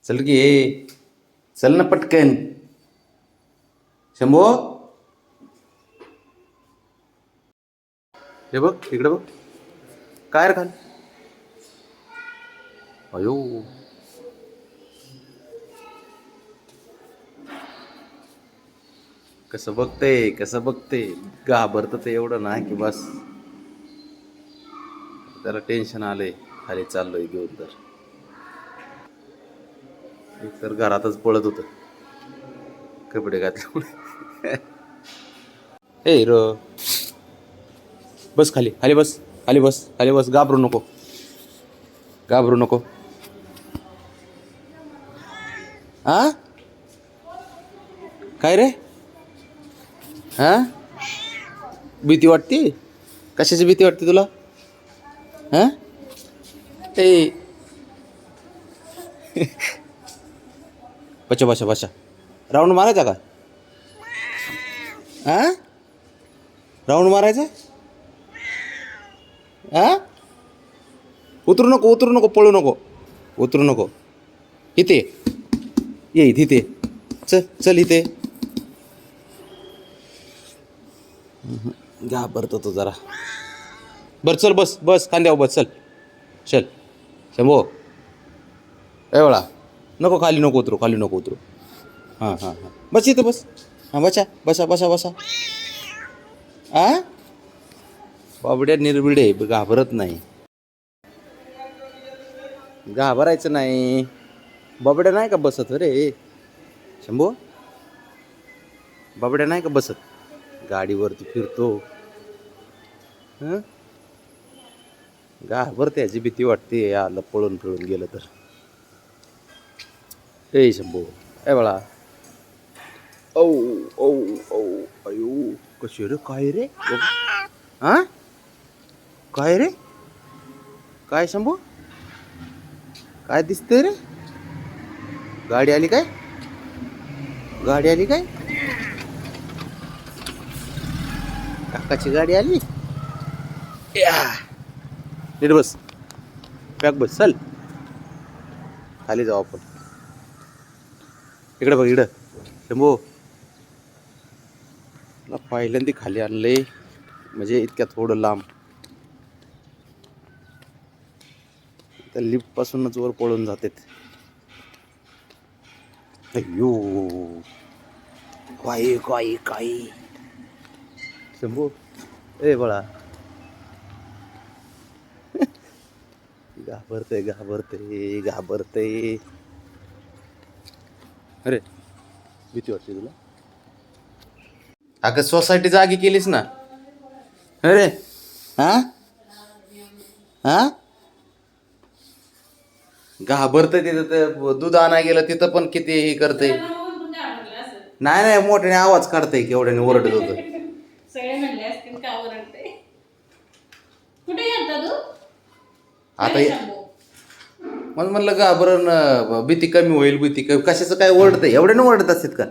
चल की हे चल ना पटकन. शंभो हे बघ इकडे बघ. काय रे खाल. अयो कसं बघते घाबरत ते एवढं नाही की बस. त्याला टेन्शन आलंय. खाली चाललोय घेऊन तर एक तर घरातच पळत होतं कपडे घातल्यामुळे. ए र बस खाली खाली बस खाली बस खाली बस. घाबरू नको. आ काय रे. हा भीती वाटते. कशाची भीती वाटते तुला. हा ए बचा राऊंड मारायचा का. हा राऊंड मारायचा. हा उतरू नको पळू नको. इथे ये इथे चल इथे. घाबरतो तो जरा. बरं चल बस खांद्यावर बस चल शंभो. एवढा नको खाली नको उतरू. हां बस इथं बस. हां बसा. आ बाबड्या निर्भिडे घाबरत नाही. घाबरायचं नाही. बाबड्या नाही का बसत रे शंभो. बाबड्या नाही का बसत. गाडीवरती फिरतो. हं घाबरते. याची भीती वाटते. आलं पळून गेलं तर. ए शंभो ए बाळा. औ अयो कशी रे. काय रे. हा काय रे. काय शंभो काय दिसतंय रे. गाडी आली काय. काकाची गाडी आली. या नीट बस. पॅक बस चल. खाली जाऊ आपण. इकडे बघ इकडं शंभो. मला पहिल्यांदा खाली आणलंय म्हणजे इतक्या थोडं लांब. त्या लिफ्ट पासूनच वर पळून जातात. अय्यो काय शंभू ए बाळा. घाबरते. अरे भीती वाटते तुला. अगं सोसायटी जागी केलीस ना. अरे हा घाबरतंय. तिथं ते दूध आणा गेलं तिथं पण किती हे करतंय. नाही मोठ्याने आवाज काढतंय केवढ्याने ओरडत होतं. सगळे म्हणले असतील का ओरडते. कुठे गेलता तू. आता मला म्हणलं घाबरण भीती कमी होईल. कशाचं काय ओरडतंय. एवढ्याने ओरडत असतात का.